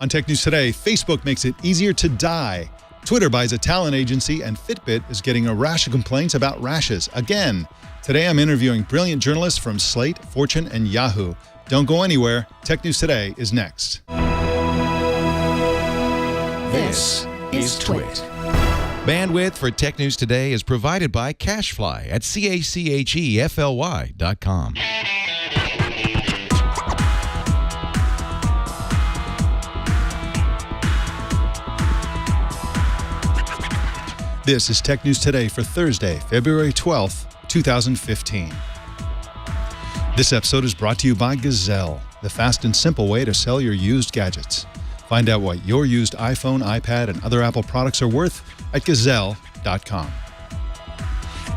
On Tech News Today, Facebook makes it easier to die. Twitter buys a talent agency, and Fitbit is getting a rash of complaints about rashes again. Today, I'm interviewing brilliant journalists from Slate, Fortune, and Yahoo. Don't go anywhere. Tech News Today is next. This is Twit. Bandwidth for Tech News Today is provided by CashFly at CACHEFLY.com. This is Tech News Today for Thursday, February 12th, 2015. This episode is brought to you by Gazelle, the fast and simple way to sell your used gadgets. Find out what your used iPhone, iPad, and other Apple products are worth at Gazelle.com.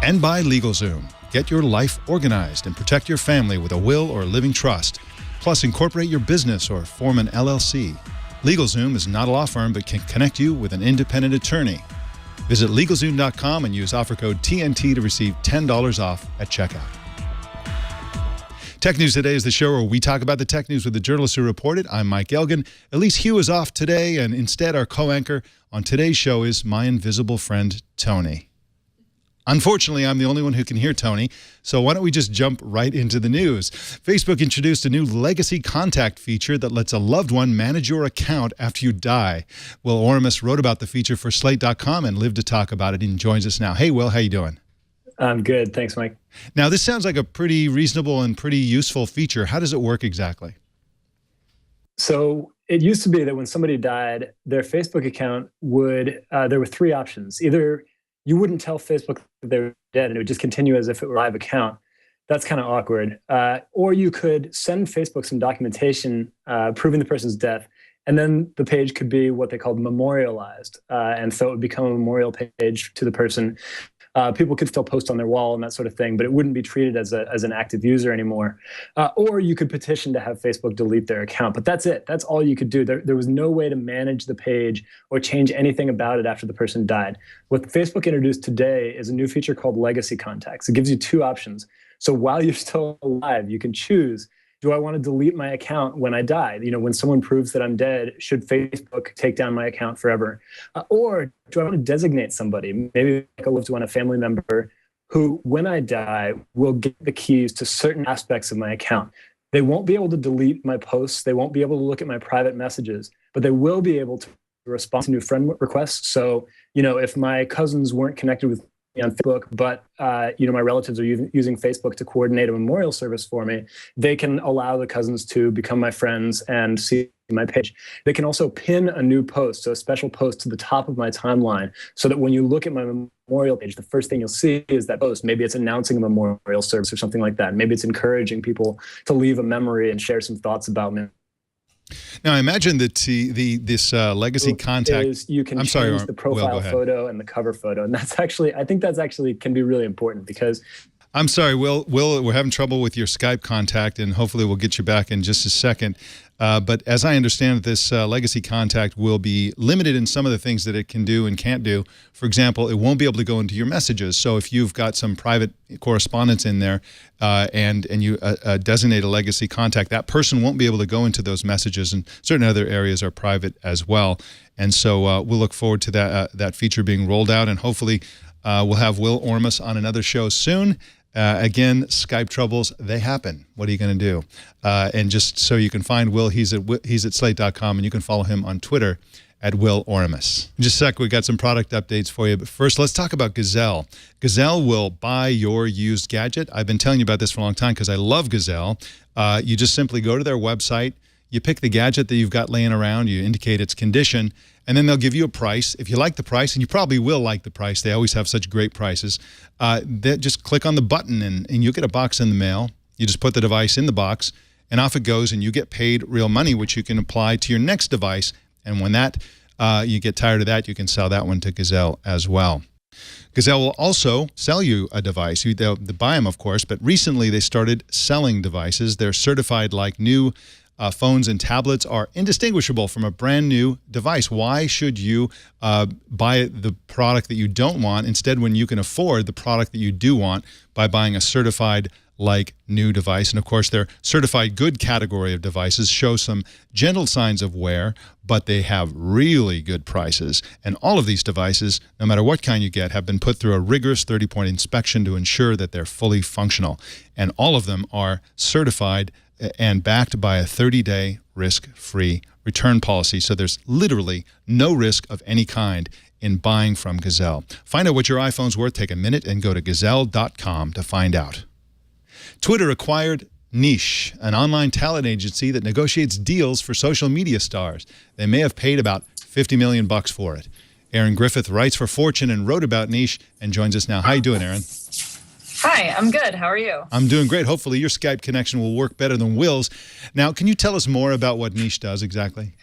And by Legalzoom. Get your life organized and protect your family with a will or living trust. Plus, incorporate your business or form an LLC. LegalZoom is not a law firm but can connect you with an independent attorney. Visit LegalZoom.com and use offer code TNT to receive $10 off at checkout. Tech News Today is the show where we talk about the tech news with the journalists who report it. I'm Mike Elgan. Elise Hugh is off today, and instead our co-anchor on today's show is my invisible friend, Tony. Unfortunately, I'm the only one who can hear Tony, so why don't we just jump right into the news. Facebook introduced a new legacy contact feature that lets a loved one manage your account after you die. Will Oremus wrote about the feature for Slate.com and lived to talk about it and joins us now. Hey, Will, how you doing? I'm good. Thanks, Mike. Now, this sounds like a pretty reasonable and pretty useful feature. How does it work exactly? So it used to be that when somebody died, their Facebook account would, there were three options. Either you wouldn't tell Facebook that they were dead and it would just continue as if it were a live account. That's kind of awkward. Or you could send Facebook some documentation proving the person's death, and then the page could be what they called memorialized. And so it would become a memorial page to the person. People could still post on their wall and that sort of thing, but it wouldn't be treated as an active user anymore. Or you could petition to have Facebook delete their account, but that's it. That's all you could do. There was no way to manage the page or change anything about it after the person died. What Facebook introduced today is a new feature called Legacy Contacts. It gives you two options. So while you're still alive, you can choose, do I want to delete my account when I die? You know, when someone proves that I'm dead, should Facebook take down my account forever? Or do I want to designate somebody, maybe like a loved one, a family member, who, when I die, will get the keys to certain aspects of my account? They won't be able to delete my posts. They won't be able to look at my private messages, but they will be able to respond to new friend requests. So, you know, if my cousins weren't connected with on Facebook, but you know, my relatives are using Facebook to coordinate a memorial service for me, they can allow the cousins to become my friends and see my page. They can also pin a new post, so a special post to the top of my timeline, so that when you look at my memorial page, the first thing you'll see is that post. Maybe it's announcing a memorial service or something like that. Maybe it's encouraging people to leave a memory and share some thoughts about me. Now, I imagine that this legacy contact is you can change the profile photo and the cover photo, and that's actually, I think that's actually can be really important because. I'm sorry, Will, we're having trouble with your Skype contact, and hopefully we'll get you back in just a second. But as I understand it, this legacy contact will be limited in some of the things that it can do and can't do. For example, it won't be able to go into your messages. So if you've got some private correspondence in there and you designate a legacy contact, that person won't be able to go into those messages, and certain other areas are private as well. And so we'll look forward to that feature being rolled out, and hopefully we'll have Will Oremus on another show soon. Again, Skype troubles, they happen. What are you going to do? And just so you can find Will, he's at Slate.com, and you can follow him on Twitter at Will Oremus. In just a sec, we got some product updates for you. But first, let's talk about Gazelle. Gazelle will buy your used gadget. I've been telling you about this for a long time because I love Gazelle. You just simply go to their website. You pick the gadget that you've got laying around, you indicate its condition, and then they'll give you a price. If you like the price, and you probably will like the price, they always have such great prices, just click on the button and you'll get a box in the mail. You just put the device in the box, and off it goes, and you get paid real money, which you can apply to your next device. And when you get tired of that, you can sell that one to Gazelle as well. Gazelle will also sell you a device. They'll buy them, of course, but recently they started selling devices. They're certified like new. Phones and tablets are indistinguishable from a brand new device. Why should you buy the product that you don't want instead when you can afford the product that you do want by buying a certified like new device. And of course, their certified good category of devices show some gentle signs of wear, but they have really good prices. And all of these devices, no matter what kind you get, have been put through a rigorous 30-point inspection to ensure that they're fully functional. And all of them are certified and backed by a 30-day risk-free return policy. So there's literally no risk of any kind in buying from Gazelle. Find out what your iPhone's worth. Take a minute and go to gazelle.com to find out. Twitter acquired Niche, an online talent agency that negotiates deals for social media stars. They may have paid about $50 million for it. Erin Griffith writes for Fortune and wrote about Niche and joins us now. How you doing, Erin? Hi, I'm good. How are you? I'm doing great. Hopefully your Skype connection will work better than Will's. Now, can you tell us more about what Niche does exactly?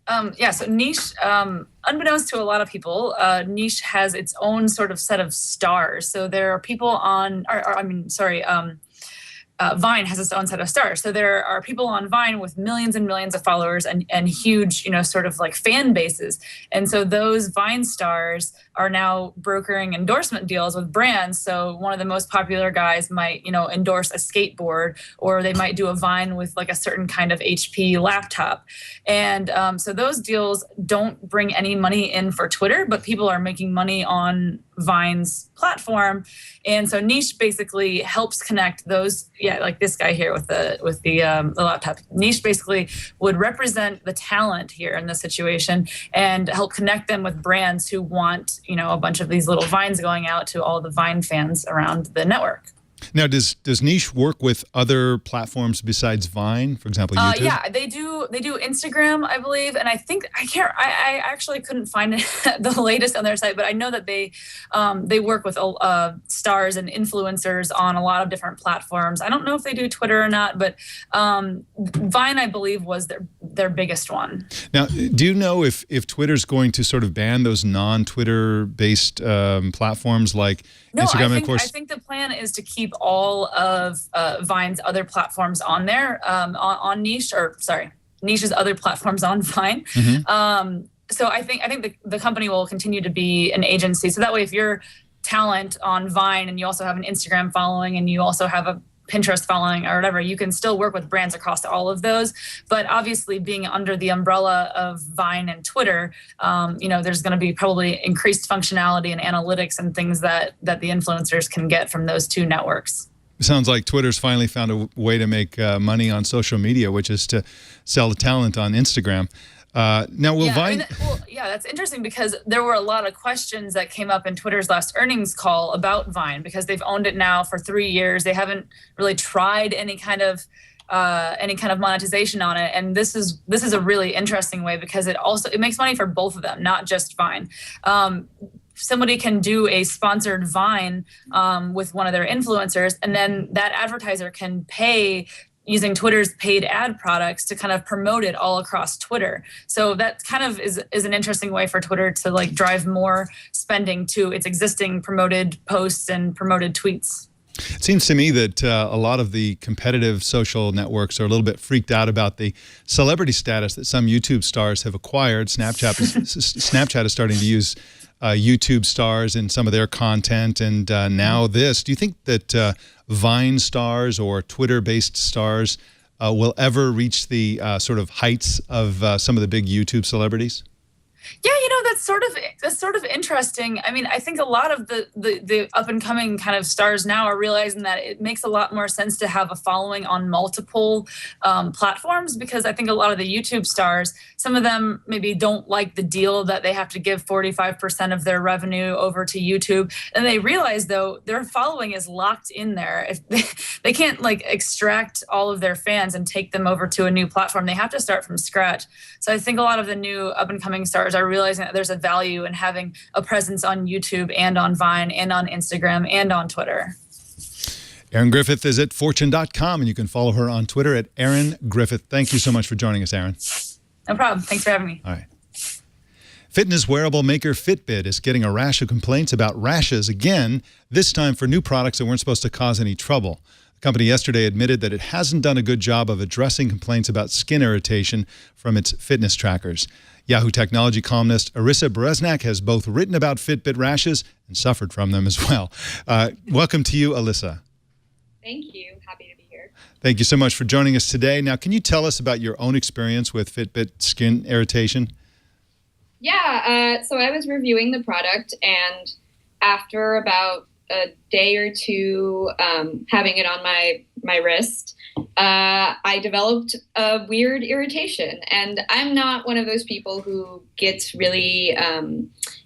So Niche, unbeknownst to a lot of people, Niche has its own sort of set of stars. So there are people on, Vine has its own set of stars. So there are people on Vine with millions and millions of followers and huge, sort of like fan bases. And so those Vine stars are now brokering endorsement deals with brands. So one of the most popular guys might, endorse a skateboard, or they might do a Vine with like a certain kind of HP laptop. And so those deals don't bring any money in for Twitter, but people are making money on Vine's platform. And so Niche basically helps connect those, like this guy here with the laptop. Niche basically would represent the talent here in this situation and help connect them with brands who want, a bunch of these little Vines going out to all the Vine fans around the network. Now, does Niche work with other platforms besides Vine, for example, YouTube? Yeah, they do Instagram, I believe, and I think I actually couldn't find it, the latest on their site, but I know that they work with stars and influencers on a lot of different platforms. I don't know if they do Twitter or not, but Vine, I believe, was their biggest one. Now, do you know if Twitter's going to sort of ban those non-Twitter based platforms like Instagram? I think the plan is to keep all of Vine's other platforms on there, on Niche, Niche's other platforms on Vine. Mm-hmm. So I think the company will continue to be an agency. So that way, if you're talent on Vine and you also have an Instagram following and you also have a Pinterest following or whatever, you can still work with brands across all of those. But obviously being under the umbrella of Vine and Twitter, there's going to be probably increased functionality and analytics and things that the influencers can get from those two networks. It sounds like Twitter's finally found a way to make money on social media, which is to sell the talent on Instagram. Now, will Vine... that's interesting because there were a lot of questions that came up in Twitter's last earnings call about Vine because they've owned it now for 3 years. They haven't really tried any kind of monetization on it, and this is a really interesting way because it makes money for both of them, not just Vine. Somebody can do a sponsored Vine with one of their influencers, and then that advertiser can pay using Twitter's paid ad products to kind of promote it all across Twitter. So that kind of is an interesting way for Twitter to like drive more spending to its existing promoted posts and promoted tweets. It seems to me that a lot of the competitive social networks are a little bit freaked out about the celebrity status that some YouTube stars have acquired. Snapchat is starting to use YouTube stars in some of their content, and now this. Do you think that Vine stars or Twitter-based stars will ever reach the sort of heights of some of the big YouTube celebrities? Yeah, that's sort of interesting. I mean, I think a lot of the up and coming kind of stars now are realizing that it makes a lot more sense to have a following on multiple platforms, because I think a lot of the YouTube stars, some of them maybe don't like the deal that they have to give 45% of their revenue over to YouTube, and they realize though their following is locked in there. If they can't like extract all of their fans and take them over to a new platform, they have to start from scratch. So I think a lot of the new up and coming stars are realizing that there's a value in having a presence on YouTube and on Vine and on Instagram and on Twitter. Erin Griffith is at fortune.com, and you can follow her on Twitter at Erin Griffith. Thank you so much for joining us, Erin. No problem. Thanks for having me. All right. Fitness wearable maker Fitbit is getting a rash of complaints about rashes again, this time for new products that weren't supposed to cause any trouble. The company yesterday admitted that it hasn't done a good job of addressing complaints about skin irritation from its fitness trackers. Yahoo technology columnist Alyssa Bereznak has both written about Fitbit rashes and suffered from them as well. Welcome to you, Alyssa. Thank you. Happy to be here. Thank you so much for joining us today. Now, can you tell us about your own experience with Fitbit skin irritation? Yeah, so I was reviewing the product, and after about a day or two having it on my wrist, I developed a weird irritation. And I'm not one of those people who gets really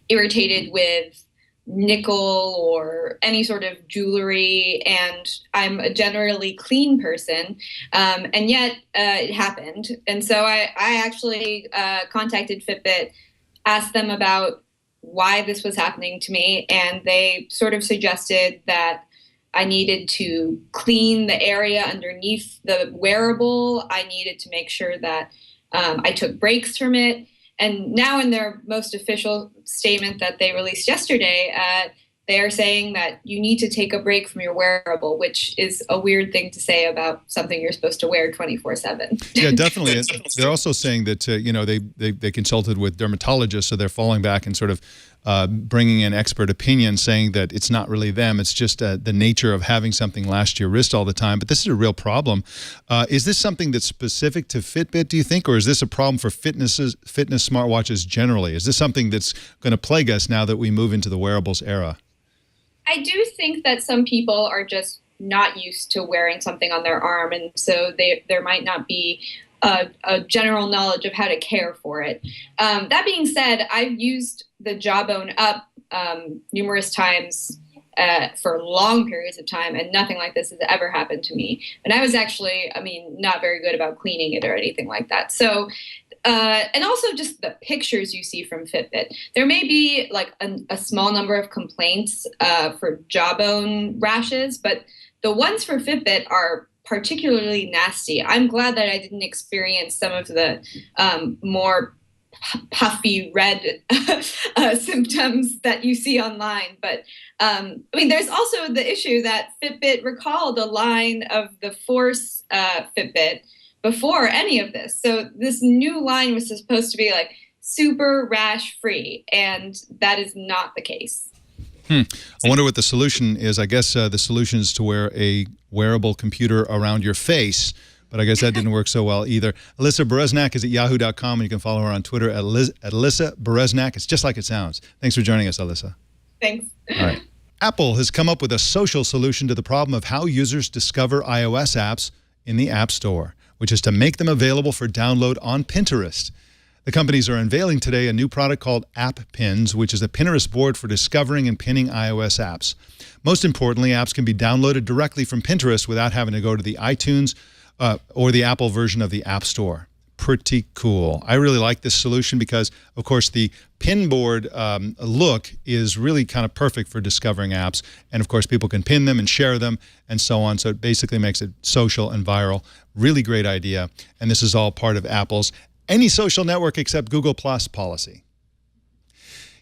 irritated with nickel or any sort of jewelry, and I'm a generally clean person, and yet it happened. And so I actually contacted Fitbit, asked them about why this was happening to me, and they sort of suggested that I needed to clean the area underneath the wearable. I needed to make sure that I took breaks from it. And now in their most official statement that they released yesterday, they are saying that you need to take a break from your wearable, which is a weird thing to say about something you're supposed to wear 24/7. Yeah, definitely. They're also saying that, they consulted with dermatologists, so they're falling back and sort of bringing in expert opinion, saying that it's not really them. It's just the nature of having something last to your wrist all the time. But this is a real problem. Is this something that's specific to Fitbit, do you think, or is this a problem for fitness smartwatches generally? Is this something that's going to plague us now that we move into the wearables era? I do think that some people are just not used to wearing something on their arm, and so there might not be a general knowledge of how to care for it. That being said, I've used the Jawbone Up numerous times for long periods of time, and nothing like this has ever happened to me. And I was actually, not very good about cleaning it or anything like that. So, and also just the pictures you see from Fitbit. There may be like a small number of complaints for jawbone rashes, but the ones for Fitbit are particularly nasty. I'm glad that I didn't experience some of the more puffy red symptoms that you see online. But there's also the issue that Fitbit recalled a line of the Force Fitbit before any of this. So this new line was supposed to be like super rash free, and that is not the case. I wonder what the solution is. I guess the solution is to wear a wearable computer around your face, but I guess that didn't work so well either. Alyssa Bereznak is at yahoo.com, and you can follow her on Twitter at Alyssa Bereznak. It's just like it sounds. Thanks for joining us, Alyssa. Thanks. All right. Apple has come up with a social solution to the problem of how users discover iOS apps in the App Store, which is to make them available for download on Pinterest. The companies are unveiling today a new product called App Pins, which is a Pinterest board for discovering and pinning iOS apps. Most importantly, apps can be downloaded directly from Pinterest without having to go to the iTunes or the Apple version of the App Store. Pretty cool. I really like this solution because, of course, the pin board look is really kind of perfect for discovering apps. And, of course, people can pin them and share them and so on. So it basically makes it social and viral. Really great idea. And this is all part of Apple's any social network except Google Plus policy.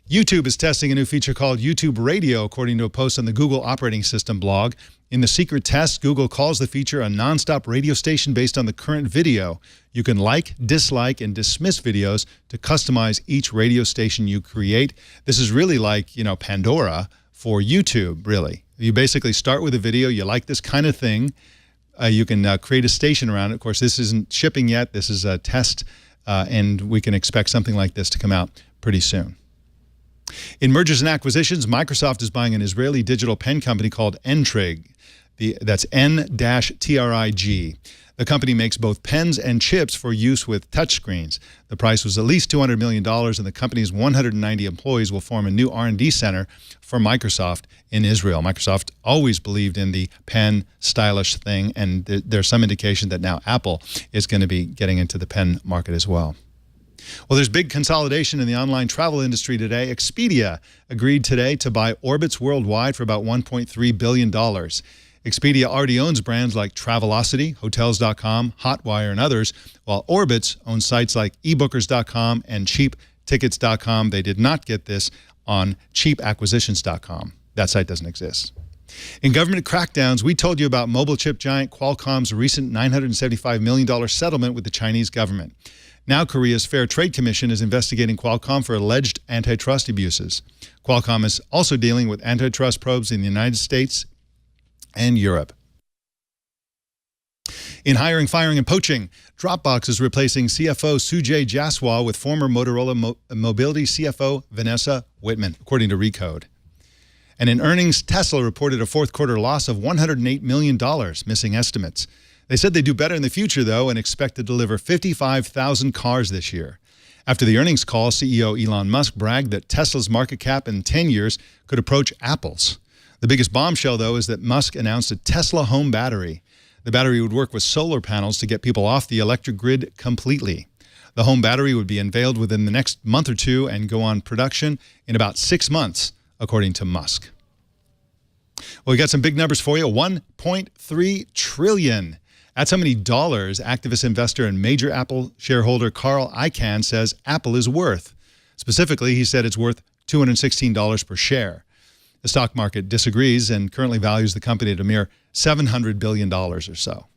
YouTube is testing a new feature called YouTube Radio, according to a post on the Google operating system blog. In the secret test, Google calls the feature a nonstop radio station based on the current video. You can like, dislike, and dismiss videos to customize each radio station you create. This is really like, Pandora for YouTube, really. You basically start with a video, you like this kind of thing. You can create a station around it. Of course, this isn't shipping yet. This is a test, and we can expect something like this to come out pretty soon. In mergers and acquisitions, Microsoft is buying an Israeli digital pen company called Entrig. That's N-Trig. The company makes both pens and chips for use with touchscreens. The price was at least $200 million, and the company's 190 employees will form a new R&D center for Microsoft in Israel. Microsoft always believed in the pen stylish thing, and there's some indication that now Apple is going to be getting into the pen market as well. Well, there's big consolidation in the online travel industry today. Expedia agreed today to buy Orbitz Worldwide for about $1.3 billion. Expedia already owns brands like Travelocity, Hotels.com, Hotwire, and others, while Orbitz owns sites like ebookers.com and cheaptickets.com. They did not get this on cheapacquisitions.com. That site doesn't exist. In government crackdowns, we told you about mobile chip giant Qualcomm's recent $975 million settlement with the Chinese government. Now Korea's Fair Trade Commission is investigating Qualcomm for alleged antitrust abuses. Qualcomm is also dealing with antitrust probes in the United States and Europe. In hiring, firing, and poaching, Dropbox is replacing CFO Sujay Jaswal with former Motorola Mobility CFO Vanessa Whitman, according to Recode. And in earnings, Tesla reported a fourth quarter loss of $108 million, missing estimates. They said they do better in the future, though, and expect to deliver 55,000 cars this year. After the earnings call, CEO Elon Musk bragged that Tesla's market cap in 10 years could approach Apple's. The biggest bombshell, though, is that Musk announced a Tesla home battery. The battery would work with solar panels to get people off the electric grid completely. The home battery would be unveiled within the next month or two and go on production in about 6 months, according to Musk. Well, we got some big numbers for you. $1.3 trillion. That's how many dollars activist investor and major Apple shareholder Carl Icahn says Apple is worth. Specifically, he said it's worth $216 per share. The stock market disagrees and currently values the company at a mere $700 billion or so.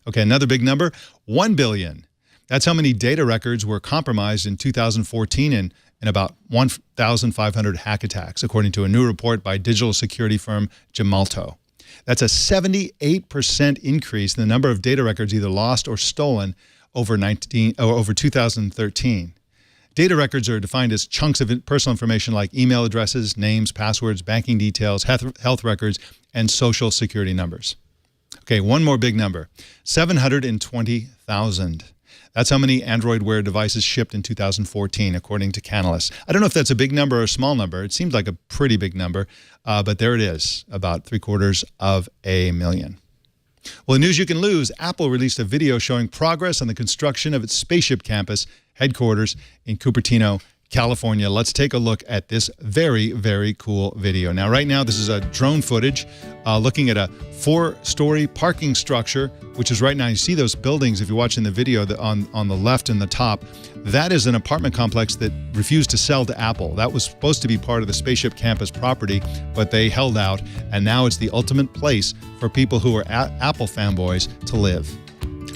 Okay, another big number, $1 billion. That's how many data records were compromised in 2014 in about 1,500 hack attacks, according to a new report by digital security firm Gemalto. That's a 78% increase in the number of data records either lost or stolen over 2013. Data records are defined as chunks of personal information like email addresses, names, passwords, banking details, health records, and social security numbers. Okay, one more big number, 720,000. That's how many Android Wear devices shipped in 2014, according to Canalys. I don't know if that's a big number or a small number. It seems like a pretty big number, but there it is, about 750,000. Well, in news you can lose, Apple released a video showing progress on the construction of its spaceship campus headquarters in Cupertino, California. Let's take a look at this very, very cool video. Now, right now, this is a drone footage looking at a 4-story parking structure, which is right now, you see those buildings, if you're watching the video on the left and the top, that is an apartment complex that refused to sell to Apple. That was supposed to be part of the Spaceship Campus property, but they held out, and now it's the ultimate place for people who are Apple fanboys to live.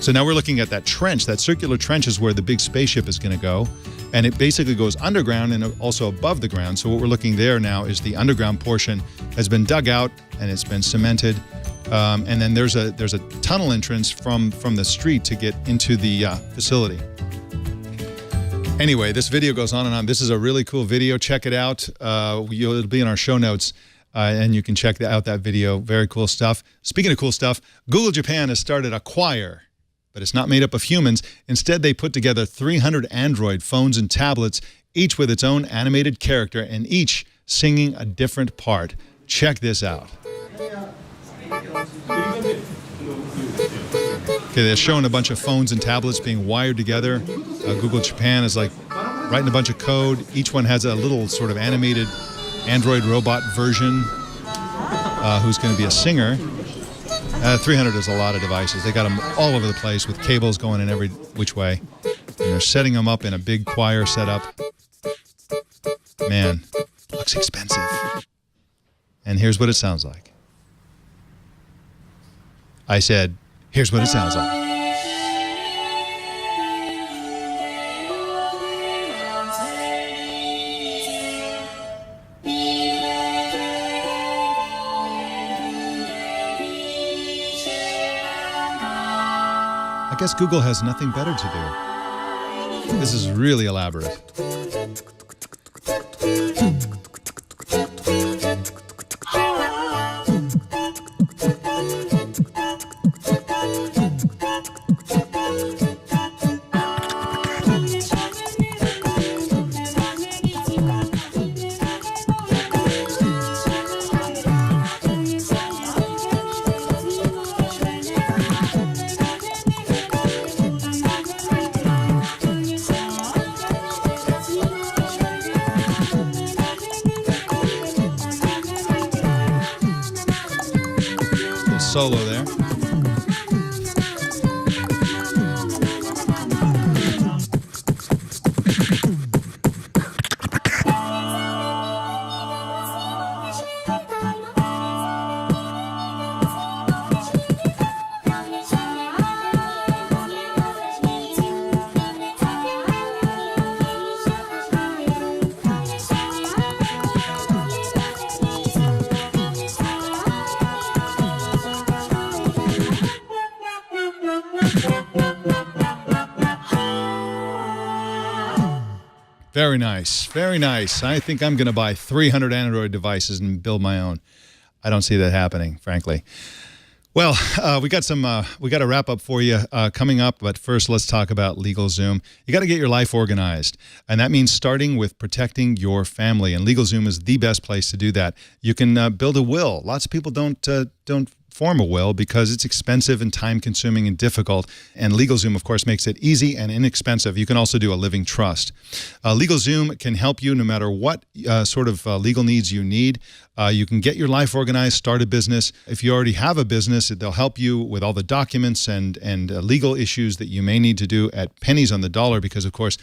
So now we're looking at that trench. That circular trench is where the big spaceship is going to go. And it basically goes underground and also above the ground. So what we're looking there now is the underground portion has been dug out and it's been cemented. And then there's a tunnel entrance from the street to get into the facility. Anyway, this video goes on and on. This is a really cool video. Check it out. It'll be in our show notes. And you can check out that video. Very cool stuff. Speaking of cool stuff, Google Japan has started a choir. But it's not made up of humans. Instead, they put together 300 Android phones and tablets, each with its own animated character and each singing a different part. Check this out. Okay, they're showing a bunch of phones and tablets being wired together. Google Japan is like writing a bunch of code. Each one has a little sort of animated Android robot version who's going to be a singer. 300 is a lot of devices. They got them all over the place with cables going in every which way. And they're setting them up in a big choir setup. Man, looks expensive. And here's what it sounds like. I said, here's what it sounds like. I guess Google has nothing better to do. This is really elaborate. Solo there. Very nice. Very nice. I think I'm going to buy 300 Android devices and build my own. I don't see that happening, frankly. Well, we got a wrap up for you coming up, but first let's talk about LegalZoom. You got to get your life organized, and that means starting with protecting your family, and LegalZoom is the best place to do that. You can build a will. Lots of people don't form a will because it's expensive and time-consuming and difficult, and LegalZoom, of course, makes it easy and inexpensive. You can also do a living trust. LegalZoom can help you no matter what sort of legal needs you need. You can get your life organized, start a business. If you already have a business, they'll help you with all the documents and legal issues that you may need to do at pennies on the dollar because, of course,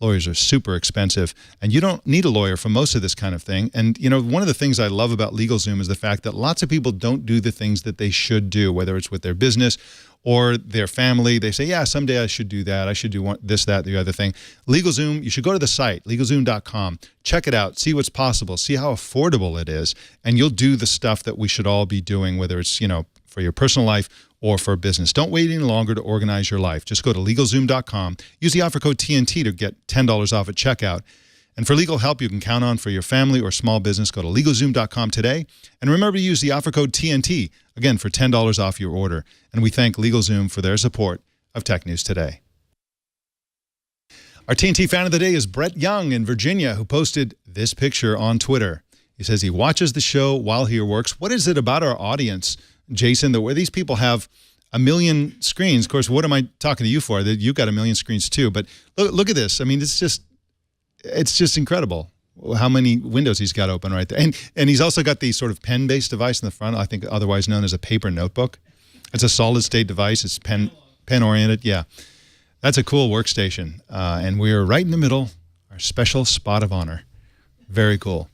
lawyers are super expensive, and you don't need a lawyer for most of this kind of thing. And, you know, one of the things I love about LegalZoom is the fact that lots of people don't do the things that they should do, whether it's with their business or their family. They say, yeah, someday I should do that. I should do this, that, the other thing. LegalZoom, you should go to the site, legalzoom.com. Check it out. See what's possible. See how affordable it is. And you'll do the stuff that we should all be doing, whether it's, you know, for your personal life or for business. Don't wait any longer to organize your life. Just go to LegalZoom.com. Use the offer code TNT to get $10 off at checkout. And for legal help you can count on for your family or small business, go to LegalZoom.com today. And remember to use the offer code TNT, again, for $10 off your order. And we thank LegalZoom for their support of Tech News Today. Our TNT fan of the day is Brett Young in Virginia, who posted this picture on Twitter. He says he watches the show while he works. What is it about our audience, Jason, where these people have a million screens? Of course, what am I talking to you for? That you've got a million screens too. But look at this. I mean, it's just incredible how many windows he's got open right there. And he's also got the sort of pen-based device in the front, I think otherwise known as a paper notebook. It's a solid-state device. It's pen-oriented. Yeah, that's a cool workstation. And we're right in the middle, our special spot of honor. Very cool.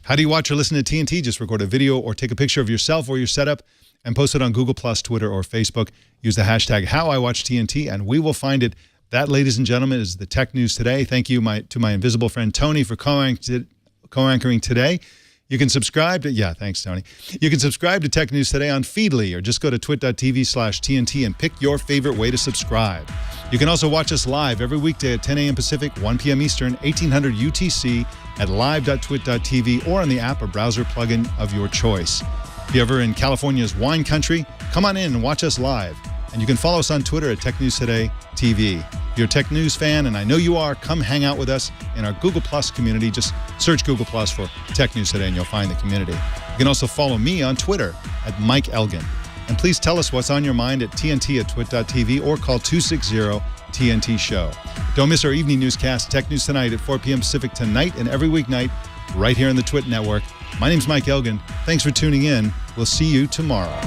How do you watch or listen to TNT? Just record a video or take a picture of yourself or your setup and post it on Google+, Twitter, or Facebook. Use the hashtag HowIWatchTNT, and we will find it. That, ladies and gentlemen, is the Tech News Today. Thank you to my invisible friend Tony for co-anchoring today. You can subscribe to, thanks, Tony. You can subscribe to Tech News Today on Feedly, or just go to twit.tv/TNT and pick your favorite way to subscribe. You can also watch us live every weekday at 10 a.m. Pacific, 1 p.m. Eastern, 1800 UTC at live.twit.tv or on the app or browser plugin of your choice. If you're ever in California's wine country, come on in and watch us live. And you can follow us on Twitter at Tech News Today TV. If you're a Tech News fan, and I know you are, come hang out with us in our Google Plus community. Just search Google Plus for Tech News Today and you'll find the community. You can also follow me on Twitter at Mike Elgan. And please tell us what's on your mind at TNT@twit.tv or call 260-TNT-SHOW. Don't miss our evening newscast, Tech News Tonight at 4 p.m. Pacific tonight and every weeknight right here on the Twit Network. My name's Mike Elgan. Thanks for tuning in. We'll see you tomorrow.